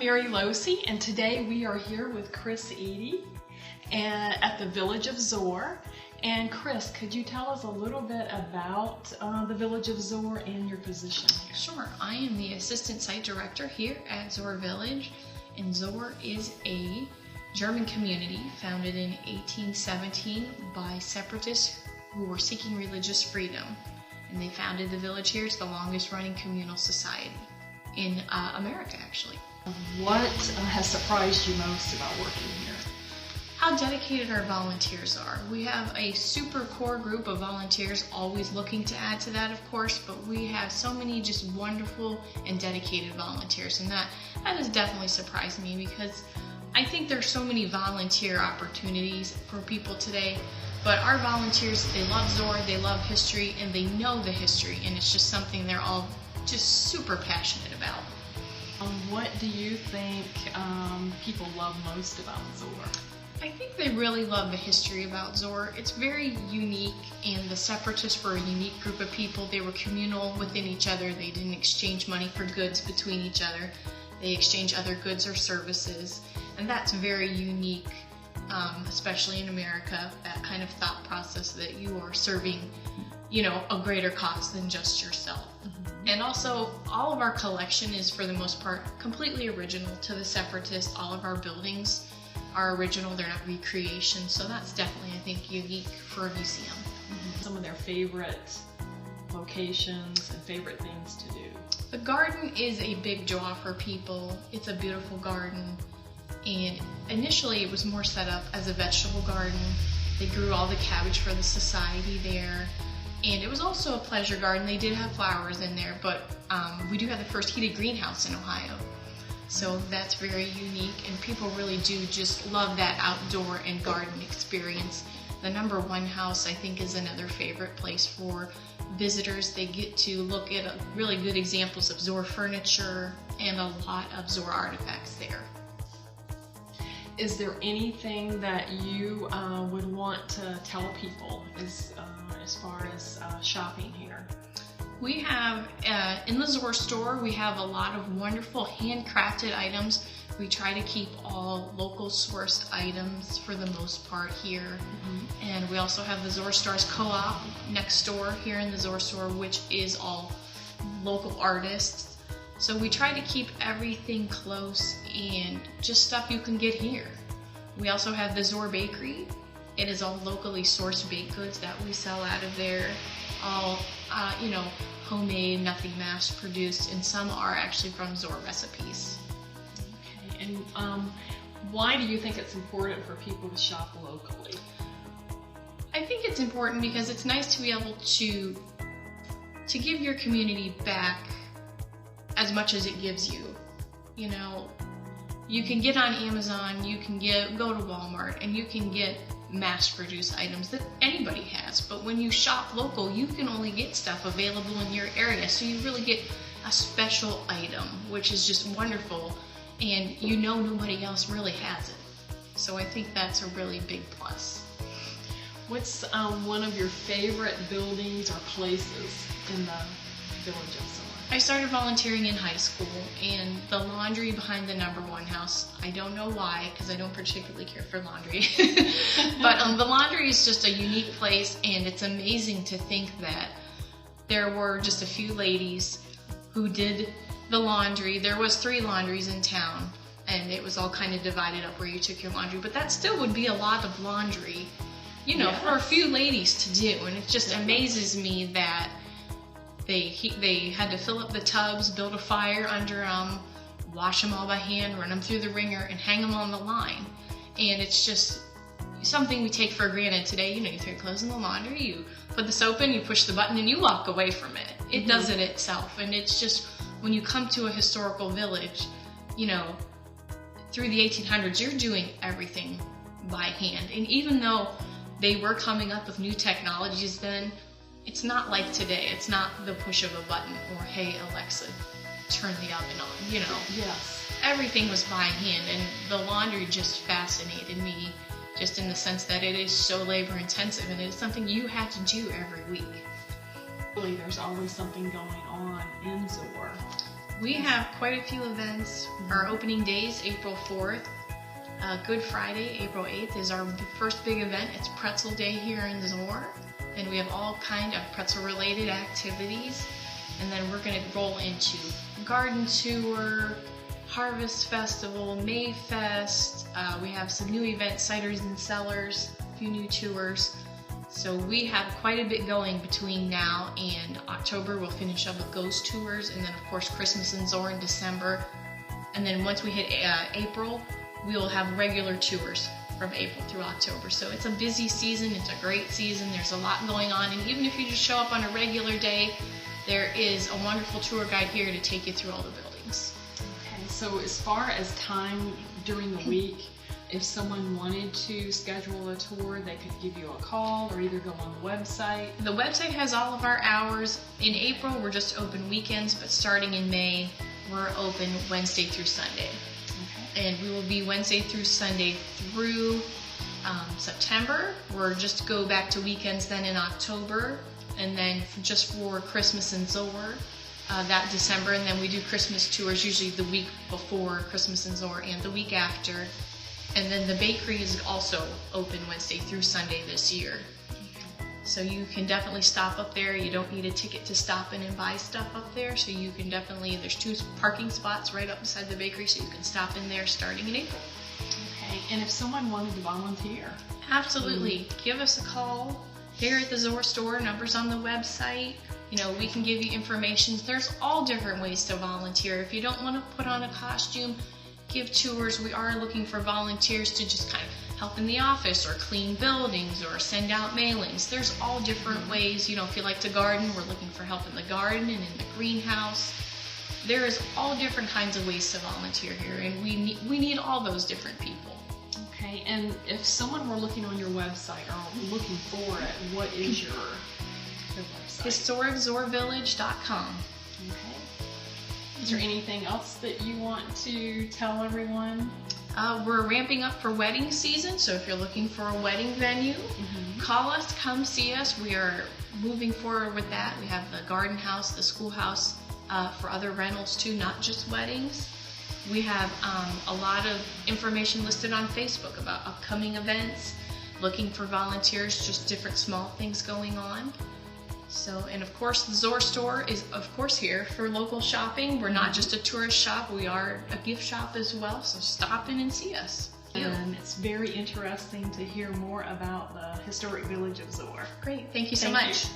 Mary Losi, and today we are here with Kris Eddy at the village of Zoar. And Kris, could you tell us a little bit about the village of Zoar and your position here? Sure. I am the assistant site director here at Zoar Village, and Zoar is a German community founded in 1817 by separatists who were seeking religious freedom. And they founded the village here. It's the longest running communal society in America, actually. What has surprised you most about working here? How dedicated our volunteers are. We have a super core group of volunteers, always looking to add to that, of course, but we have so many just wonderful and dedicated volunteers, and that has definitely surprised me, because I think there's so many volunteer opportunities for people today, but our volunteers, they love Zoar, they love history, and they know the history, and it's just something they're all just super passionate about. What do you think people love most about Zoar? I think they really love the history about Zoar. It's very unique, and the separatists were a unique group of people. They were communal within each other. They didn't exchange money for goods between each other. They exchanged other goods or services, and that's very unique, especially in America, that kind of thought process that you are serving, a greater cause than just yourself. And also, all of our collection is, for the most part, completely original to the separatists. All of our buildings are original, they're not recreations, so that's definitely, I think, unique for a museum. Some of their favorite locations and favorite things to do. The garden is a big draw for people. It's a beautiful garden, and initially it was more set up as a vegetable garden. They grew all the cabbage for the society there, and it was also a pleasure garden. They did have flowers in there, but we do have the first heated greenhouse in Ohio. So that's very unique, and people really do just love that outdoor and garden experience. The number 1 house, I think, is another favorite place for visitors. They get to look at really good examples of Zoar furniture and a lot of Zoar artifacts there. Is there anything that you would want to tell people as far as shopping here? We have, in the Zoar store, we have a lot of wonderful handcrafted items. We try to keep all local sourced items for the most part here. And we also have the Zoar Stars Co-op next door here in the Zoar store, which is all local artists. So we try to keep everything close and just stuff you can get here. We also have the Zoar Bakery. It is all locally sourced baked goods that we sell out of there. All, homemade, nothing mass produced, and some are actually from Zoar recipes. Okay, and why do you think it's important for people to shop locally? I think it's important because it's nice to be able to give your community back as much as it gives you. You can get on Amazon, you can go to Walmart, and you can get mass-produced items that anybody has. But when you shop local, you can only get stuff available in your area, so you really get a special item, which is just wonderful, and nobody else really has it. So I think that's a really big plus. What's one of your favorite buildings or places in the village of Zoar? I started volunteering in high school, and the laundry behind the number 1 house, I don't know why, because I don't particularly care for laundry, but the laundry is just a unique place, and it's amazing to think that there were just a few ladies who did the laundry. There was 3 laundries in town, and it was all kind of divided up where you took your laundry, but that still would be a lot of laundry, for a few ladies to do, and it just amazes me that they had to fill up the tubs, build a fire under them, wash them all by hand, run them through the wringer, and hang them on the line. And it's just something we take for granted today. You throw your clothes in the laundry, you put the soap in, you push the button, and you walk away from it. It does it itself. And it's just, when you come to a historical village, through the 1800s, you're doing everything by hand. And even though they were coming up with new technologies then, it's not like today. It's not the push of a button or, hey, Alexa, turn the oven on, Yes. Everything was by hand, and the laundry just fascinated me, just in the sense that it is so labor intensive, and it is something you have to do every week. There's always something going on in Zoar. We have quite a few events. Our opening days, April 4th. Good Friday, April 8th, is our first big event. It's Pretzel Day here in Zoar, and we have all kind of pretzel-related activities. And then we're going to roll into garden tour, Harvest Festival, May Fest. We have some new events, Ciders and Cellars, a few new tours. So we have quite a bit going between now and October. We'll finish up with ghost tours, and then of course Christmas in Zoar in December. And then once we hit April, we will have regular tours from April through October. So it's a busy season, it's a great season, there's a lot going on, and even if you just show up on a regular day, there is a wonderful tour guide here to take you through all the buildings. Okay, so as far as time during the week, if someone wanted to schedule a tour, they could give you a call or either go on the website. The website has all of our hours. In April, we're just open weekends, but starting in May, we're open Wednesday through Sunday. Okay. And we will be Wednesday through Sunday through September. We're just go back to weekends then in October, and then just for Christmas in Zoar, that December, and then we do Christmas tours usually the week before Christmas in Zoar and the week after. And then the bakery is also open Wednesday through Sunday this year. So you can definitely stop up there. You don't need a ticket to stop in and buy stuff up there. So you can definitely, there's 2 parking spots right up beside the bakery, so you can stop in there starting in April. Okay, and if someone wanted to volunteer? Absolutely. Give us a call here at the Zoar store. Number's on the website. You know, we can give you information. There's all different ways to volunteer. If you don't want to put on a costume, give tours. We are looking for volunteers to just kind of help in the office or clean buildings or send out mailings. There's all different ways. You know, if you like to garden, we're looking for help in the garden and in the greenhouse. There is all different kinds of ways to volunteer here, and we need all those different people. Okay, and if someone were looking on your website or looking for it, what is your website? HistoricZoarVillage.com. Okay. Is there anything else that you want to tell everyone? We're ramping up for wedding season, so if you're looking for a wedding venue, call us, come see us. We are moving forward with that. We have the garden house, the schoolhouse for other rentals too, not just weddings. We have a lot of information listed on Facebook about upcoming events, looking for volunteers, just different small things going on. So, and of course, the Zoar store is, of course, here for local shopping. We're not just a tourist shop, we are a gift shop as well, so stop in and see us. And it's very interesting to hear more about the historic village of Zoar. Great, thank you so much.